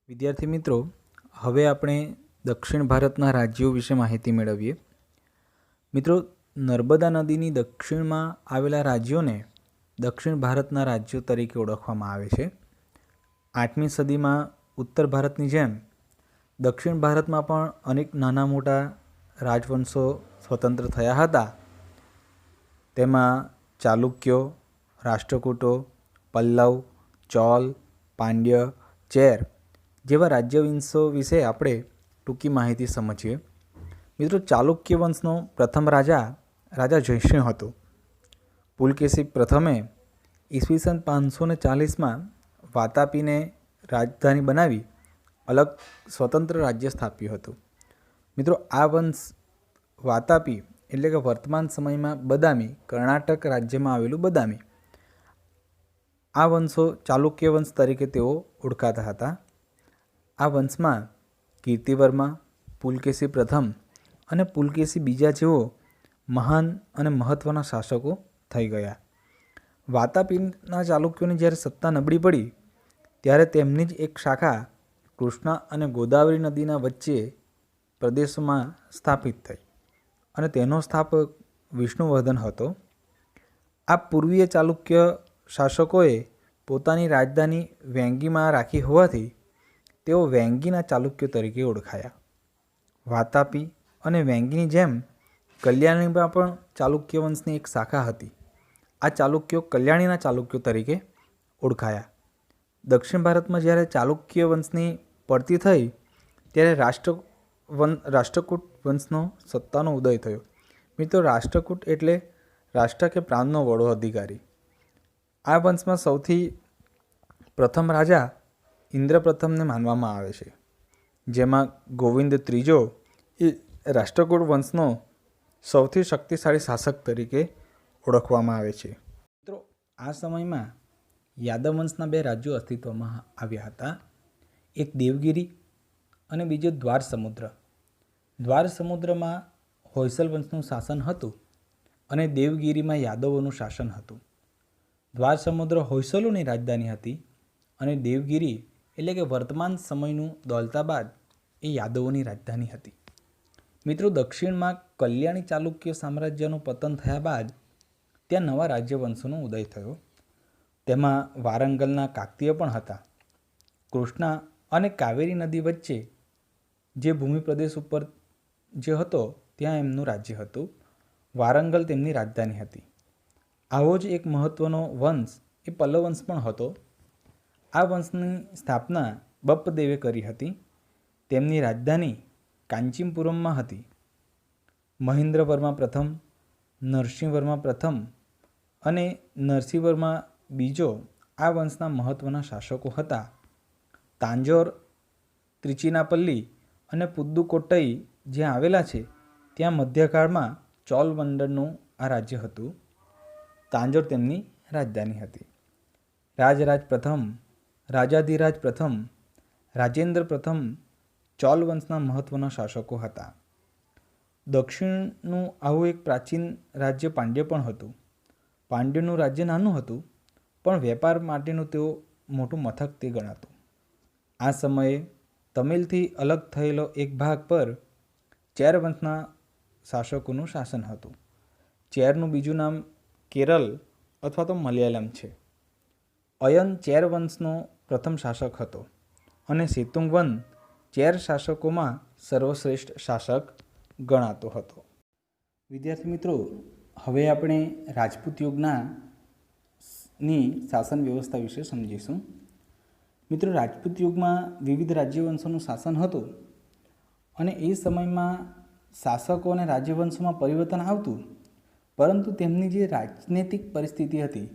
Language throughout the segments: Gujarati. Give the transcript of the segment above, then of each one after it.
વિદ્યાર્થી મિત્રો, હવે આપણે દક્ષિણ ભારતના રાજ્યો વિશે માહિતી મેળવીએ. મિત્રો, નર્મદા નદીની દક્ષિણમાં આવેલા રાજ્યોને દક્ષિણ ભારતના રાજ્યો તરીકે ઓળખવામાં આવે છે. 8મી સદીમાં ઉત્તર ભારતની જેમ દક્ષિણ ભારતમાં પણ અનેક નાના મોટા રાજવંશો સ્વતંત્ર થયા હતા. તેમાં ચાલુક્યો, રાષ્ટ્રકૂટો, પલ્લવ, ચોલ, પાંડ્ય, ચેર જેવા રાજ્યવંશો વિશે આપણે ટૂંકી માહિતી સમજીએ. મિત્રો, ચાલુક્ય વંશનો પ્રથમ રાજા જયસિંહ હતો. પુલકેશી પ્રથમે ઈસવીસન 540માં વાતાપીને રાજધાની બનાવી અલગ સ્વતંત્ર રાજ્ય સ્થાપ્યું હતું. મિત્રો, આ વંશ વાતાપી એટલે કે વર્તમાન સમયમાં બદામી, કર્ણાટક રાજ્યમાં આવેલું બદામી, આ વંશો ચાલુક્ય વંશ તરીકે તેઓ ઓળખાતા હતા. આ વંશમાં કીર્તિવર્મા, પુલકેશી પ્રથમ અને પુલકેશી બીજા જેવો મહાન અને મહત્ત્વના શાસકો થઈ ગયા. વાતાપીના ચાલુક્યોની જ્યારે સત્તા નબળી પડી ત્યારે તેમની જ એક શાખા કૃષ્ણા અને ગોદાવરી નદીના વચ્ચે પ્રદેશોમાં સ્થાપિત થઈ અને તેનો સ્થાપક વિષ્ણુવર્ધન હતો. આ પૂર્વીય ચાલુક્ય શાસકોએ પોતાની રાજધાની વેંગીમાં રાખી હોવાથી તેઓ વેંગીના ચાલુક્યો તરીકે ઓળખાયા. વાતાપી અને વેંગીની જેમ કલ્યાણીમાં પણ ચાલુક્ય વંશની એક શાખા હતી. આ ચાલુક્યો કલ્યાણીના ચાલુક્યો તરીકે ઓળખાયા. દક્ષિણ ભારતમાં જ્યારે ચાલુક્ય વંશની પડતી થઈ ત્યારે રાષ્ટ્રકૂટ વંશનો સત્તાનો ઉદય થયો. મિત્રો, રાષ્ટ્રકૂટ એટલે રાષ્ટ્ર કે પ્રાંતનો વડો અધિકારી. આ વંશમાં સૌથી પ્રથમ રાજા ઇન્દ્રપ્રથમને માનવામાં આવે છે, જેમાં ગોવિંદ ત્રીજો એ રાષ્ટ્રકૂટ વંશનો સૌથી શક્તિશાળી શાસક તરીકે ઓળખવામાં આવે છે. મિત્રો, આ સમયમાં યાદવ વંશના 2 રાજ્યો અસ્તિત્વમાં આવ્યા હતા. એક દેવગિરી અને બીજો દ્વાર સમુદ્ર. દ્વાર સમુદ્રમાં હોયસલ વંશનું શાસન હતું અને દેવગિરીમાં યાદવોનું શાસન હતું. દ્વાર સમુદ્ર હોયસલોની રાજધાની હતી અને દેવગિરી એટલે કે વર્તમાન સમયનું દૌલતાબાદ એ યાદવોની રાજધાની હતી. મિત્રો, દક્ષિણમાં કલ્યાણી ચાલુક્ય સામ્રાજ્યનું પતન થયા બાદ ત્યાં નવા રાજ્યવંશોનો ઉદય થયો. તેમાં વારંગલના કાકતીય પણ હતા. કૃષ્ણા અને કાવેરી નદી વચ્ચે જે ભૂમિ પ્રદેશ ઉપર જે હતો ત્યાં એમનું રાજ્ય હતું. વારંગલ તેમની રાજધાની હતી. આવો જ એક મહત્ત્વનો વંશ એ પલ્લવ વંશ પણ હતો. આ વંશની સ્થાપના બપ્પદેવે કરી હતી. તેમની રાજધાની કાંચીપુરમમાં હતી. મહેન્દ્રવર્મા પ્રથમ, નરસિંહવર્મા પ્રથમ અને નરસિંહવર્મા બીજો આ વંશના મહત્ત્વના શાસકો હતા. તાંજોર, ત્રિચિનાપલ્લી અને પુદુકોટ્ટઈ જ્યાં આવેલા છે ત્યાં મધ્યકાળમાં ચોલ મંડળનું આ રાજ્ય હતું. તાંજોર તેમની રાજધાની હતી. રાજરાજ પ્રથમ, રાજાધિરાજ પ્રથમ, રાજેન્દ્ર પ્રથમ ચોલ વંશના મહત્ત્વના શાસકો હતા. દક્ષિણનું આવું એક પ્રાચીન રાજ્ય પાંડ્ય પણ હતું. પાંડ્યનું રાજ્ય નાનું હતું પણ વેપાર માટેનું તેઓ મોટું મથક તે ગણાતું. આ સમયે તમિલથી અલગ થયેલો એક ભાગ પર ચેર વંશના શાસકોનું શાસન હતું. ચેરનું બીજું નામ કેરળ અથવા તો મલયાલમ છે. અયન ચેર વંશનો પ્રથમ શાસક હતો અને સેતુંગવન ચેર શાસકોમાં સર્વશ્રેષ્ઠ શાસક ગણાતો હતો. વિદ્યાર્થી મિત્રો, હવે આપણે રાજપૂત યુગની શાસન વ્યવસ્થા વિશે સમજીશું. મિત્રો, રાજપૂત યુગમાં વિવિધ રાજ્યવંશોનું શાસન હતું અને એ સમયમાં શાસકો અને રાજ્યવંશોમાં પરિવર્તન આવતું, પરંતુ તેમની જે રાજનૈતિક પરિસ્થિતિ હતી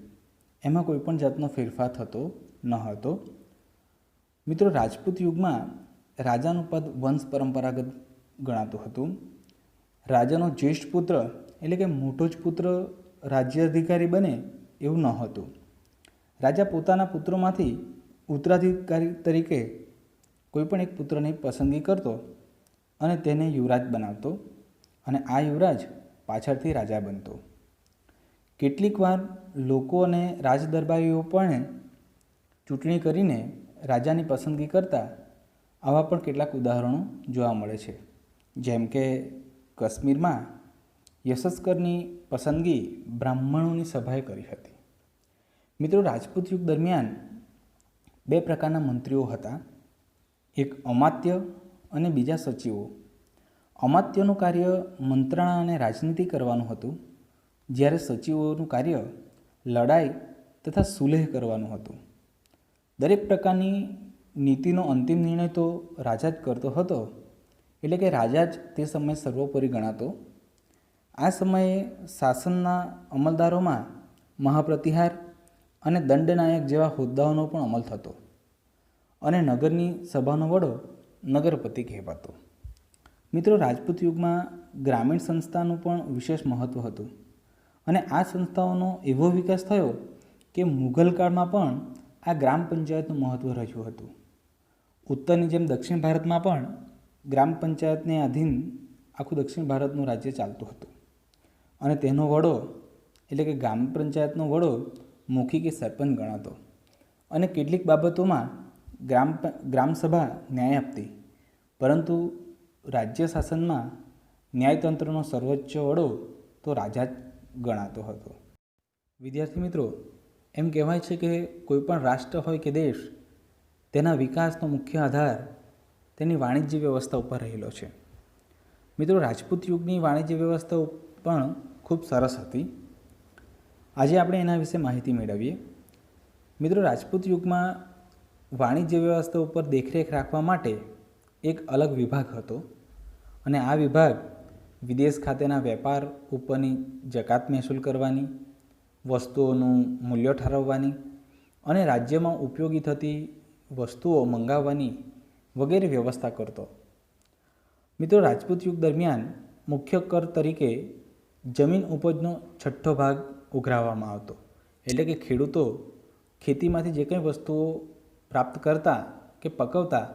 એમાં કોઈ પણ જાતનો ફેરફાર થતો ન હતો. મિત્રો, રાજપૂત યુગમાં રાજાનું પદ વંશ પરંપરાગત ગણાતું હતું. રાજાનો જ્યેષ્ઠ પુત્ર એટલે કે મોટો જ પુત્ર રાજ્ય અધિકારી બને એવું ન હતું. રાજા પોતાના પુત્રોમાંથી ઉત્તરાધિકારી તરીકે કોઈપણ એક પુત્રની પસંદગી કરતો અને તેને યુવરાજ બનાવતો અને આ યુવરાજ પાછળથી રાજા બનતો. કેટલીક વાર લોકો અને રાજદરબારીઓ પણ ચૂંટણી કરીને રાજાની પસંદગી કરતા આવા પણ કેટલાક ઉદાહરણો જોવા મળે છે. જેમ કે કાશ્મીરમાં યશસ્કરની પસંદગી બ્રાહ્મણોની સભાએ કરી હતી. મિત્રો, રાજપૂત યુગ દરમિયાન બે પ્રકારના મંત્રીઓ હતા, એક અમાત્ય અને બીજા સચિવો. અમાત્યનું કાર્ય મંત્રણા અને રાજનીતિ કરવાનું હતું, જ્યારે સચિવોનું કાર્ય લડાઈ તથા સુલેહ કરવાનું હતું. દરેક પ્રકારની નીતિનો અંતિમ નિર્ણય તો રાજા જ કરતો હતો, એટલે કે રાજા જ તે સમયે સર્વોપરી ગણાતો. આ સમયે શાસનના અમલદારોમાં મહાપ્રતિહાર અને દંડનાયક જેવા હોદ્દાઓનો પણ અમલ થતો અને નગરની સભાનો વડો નગરપતિ કહેવાતો. મિત્રો, રાજપૂત યુગમાં ગ્રામીણ સંસ્થાનું પણ વિશેષ મહત્ત્વ હતું અને આ સંસ્થાઓનો એવો વિકાસ થયો કે મુઘલ કાળમાં પણ આ ગ્રામ પંચાયતનું મહત્ત્વ રહ્યું હતું. ઉત્તરની જેમ દક્ષિણ ભારતમાં પણ ગ્રામ પંચાયતને આધીન આખું દક્ષિણ ભારતનું રાજ્ય ચાલતું હતું અને તેનો વડો એટલે કે ગ્રામ પંચાયતનો વડો મુખી કે સરપંચ ગણાતો અને કેટલીક બાબતોમાં ગ્રામસભા ન્યાય આપતી, પરંતુ રાજ્ય શાસનમાં ન્યાયતંત્રનો સર્વોચ્ચ વડો તો રાજા જ ગણાતો હતો. વિદ્યાર્થી મિત્રો, એમ કહેવાય છે કે કોઈપણ રાષ્ટ્ર હોય કે દેશ, તેના વિકાસનો મુખ્ય આધાર તેની વાણિજ્ય વ્યવસ્થા ઉપર રહેલો છે. મિત્રો, રાજપૂત યુગની વાણિજ્ય વ્યવસ્થા પણ ખૂબ સરસ હતી. આજે આપણે એના વિશે માહિતી મેળવીએ. મિત્રો, રાજપૂત યુગમાં વાણિજ્ય વ્યવસ્થા ઉપર દેખરેખ રાખવા માટે એક અલગ વિભાગ હતો અને આ વિભાગ વિદેશ ખાતેના વેપાર ઉપરની જકાત મહેસૂલ કરવાની, વસ્તુઓનું મૂલ્ય ઠારવવાની અને રાજ્યમાં ઉપયોગી થતી વસ્તુઓ મંગાવવાની વગેરે વ્યવસ્થા કરતો. મિત્રો, રાજપૂત યુગ દરમિયાન મુખ્ય કર તરીકે જમીન ઉપજનો 6ઠ્ઠો ભાગ ઉઘરાવવામાં આવતો, એટલે કે ખેડૂતો ખેતીમાંથી જે કંઈ વસ્તુઓ પ્રાપ્ત કરતા કે પકવતા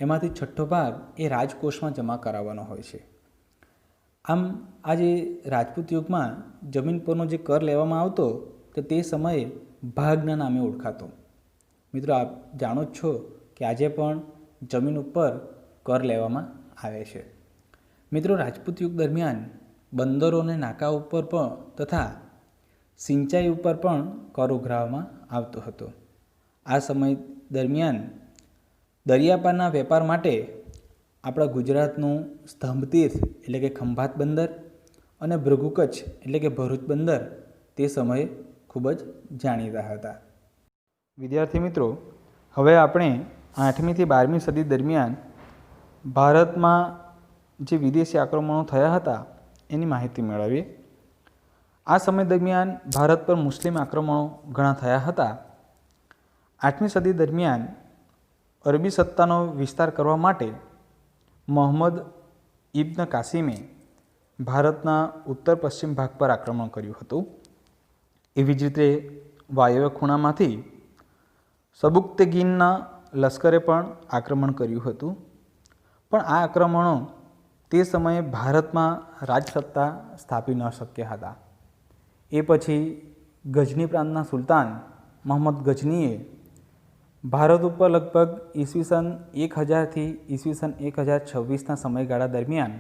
એમાંથી 6ઠ્ઠો ભાગ એ રાજકોષમાં જમા કરાવવાનો હોય છે. આમ આ જે રાજપૂત યુગમાં જમીન પરનો જે કર લેવામાં આવતો તો તે સમયે ભાગના નામે ઓળખાતો. મિત્રો, આપ જાણો જ છો કે આજે પણ જમીન ઉપર કર લેવામાં આવે છે. મિત્રો, રાજપૂત યુગ દરમિયાન બંદરો અને નાકા ઉપર પણ તથા સિંચાઈ ઉપર પણ કર ઉઘરાવવામાં આવતો હતો. આ સમય દરમિયાન દરિયાપારના વેપાર માટે આપણા ગુજરાતનું સ્તંભતીર્થ એટલે કે ખંભાત બંદર અને ભૃગુ કચ્છ એટલે કે ભરૂચ બંદર તે સમયે ખૂબ જ જાણીતા હતા. વિદ્યાર્થી મિત્રો, હવે આપણે 8મી થી 12મી સદી દરમિયાન ભારતમાં જે વિદેશી આક્રમણો થયા હતા એની માહિતી મેળવીએ. આ સમય દરમિયાન ભારત પર મુસ્લિમ આક્રમણો ઘણા થયા હતા. 8મી સદી દરમિયાન અરબી સત્તાનો વિસ્તાર કરવા માટે મોહમ્મદ ઇબ્ન કાસિમે ભારતના ઉત્તર પશ્ચિમ ભાગ પર આક્રમણ કર્યું હતું. એવી જ રીતે વાયવ્ય ખૂણામાંથી સબુક્તગીનના લશ્કરે પણ આક્રમણ કર્યું હતું. પણ આ આક્રમણો તે સમયે ભારતમાં રાજસત્તા સ્થાપી ન શક્યા હતા. એ પછી ગઝની પ્રાંતના સુલતાન મોહમ્મદ ગઝનીએ ભારત ઉપર લગભગ ઈસવીસન 1000થી ઈસવીસન 1026ના સમયગાળા દરમિયાન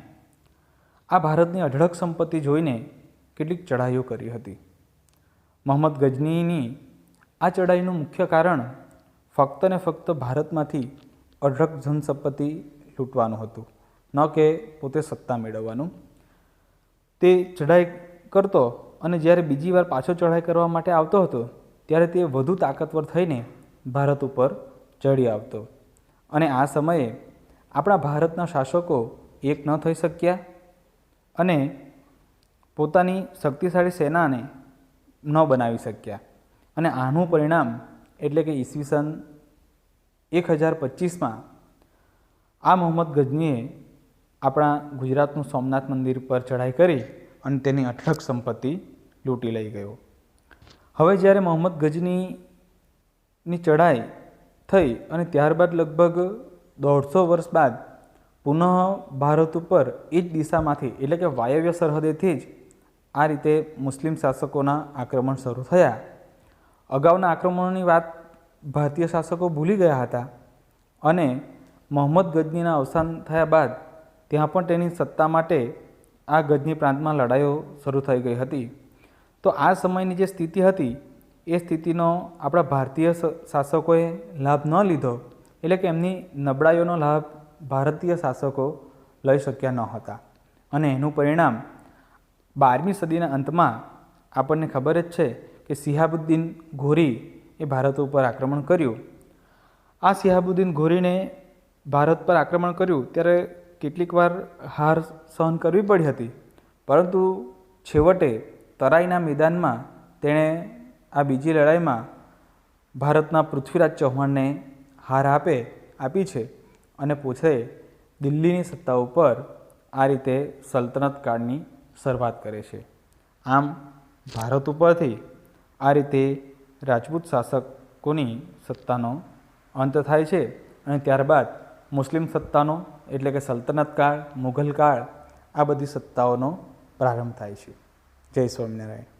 આ ભારતની અઢળક સંપત્તિ જોઈને કેટલીક ચઢાઈઓ કરી હતી. મોહમ્મદ ગઝનીની આ ચઢાઈનું મુખ્ય કારણ ફક્ત ને ફક્ત ભારતમાંથી અઢળક ધન સંપત્તિ લૂંટવાનું હતું, ન કે પોતે સત્તા મેળવવાનું. તે ચઢાઈ કરતો અને જ્યારે બીજી વાર પાછો ચઢાઈ કરવા માટે આવતો હતો ત્યારે તે વધુ તાકાતવર થઈને ભારત ઉપર ચડી આવતો અને આ સમયે આપણા ભારતના શાસકો એક ન થઈ શક્યા અને પોતાની શક્તિશાળી સેનાને ન બનાવી શક્યા અને આનું પરિણામ એટલે કે ઈસવીસન 1025માં આ મોહમ્મદ ગઝનીએ આપણા ગુજરાતનું સોમનાથ મંદિર પર ચઢાઈ કરી અને તેની અઢળક સંપત્તિ લૂંટી લઈ ગયો. હવે જ્યારે મોહમ્મદ ગઝનીની ચઢાઈ થઈ અને ત્યારબાદ લગભગ 150 વર્ષ બાદ પુનઃ ભારત ઉપર એ જ દિશામાંથી એટલે કે વાયવ્ય સરહદેથી જ આ રીતે મુસ્લિમ શાસકોના આક્રમણ શરૂ થયા. અગાઉના આક્રમણોની વાત ભારતીય શાસકો ભૂલી ગયા હતા અને મોહમ્મદ ગજનીના અવસાન થયા બાદ ત્યાં પણ તેની સત્તા માટે આ ગજની પ્રાંતમાં લડાઈઓ શરૂ થઈ ગઈ હતી. તો આ સમયની જે સ્થિતિ હતી એ સ્થિતિનો આપણા ભારતીય શાસકોએ લાભ ન લીધો, એટલે કે એમની નબળાઈઓનો લાભ ભારતીય શાસકો લઈ શક્યા ન હતા. અને એનું પરિણામ 12મી સદીના અંતમાં આપણને ખબર જ છે કે શિહાબુદ્દીન ઘોરી એ ભારત ઉપર આક્રમણ કર્યું. આ શિહાબુદ્દીન ઘોરીને ભારત પર આક્રમણ કર્યું ત્યારે કેટલીક વાર હાર સહન કરવી પડી હતી, પરંતુ છેવટે તરાઈના મેદાનમાં તેણે આ બીજી લડાઈમાં ભારતના પૃથ્વીરાજ ચૌહાણને હાર આપી છે અને પોતે દિલ્હીની સત્તા ઉપર આ રીતે સલ્તનત કાળની શરૂઆત કરે છે. આમ ભારત ઉપરથી આ રીતે રાજપૂત શાસકોની સત્તાનો અંત થાય છે અને ત્યારબાદ મુસ્લિમ સત્તાનો એટલે કે સલ્તનત કાળ, મુઘલ કાળ, આ બધી સત્તાઓનો પ્રારંભ થાય છે. જય સ્વામિનારાયણ.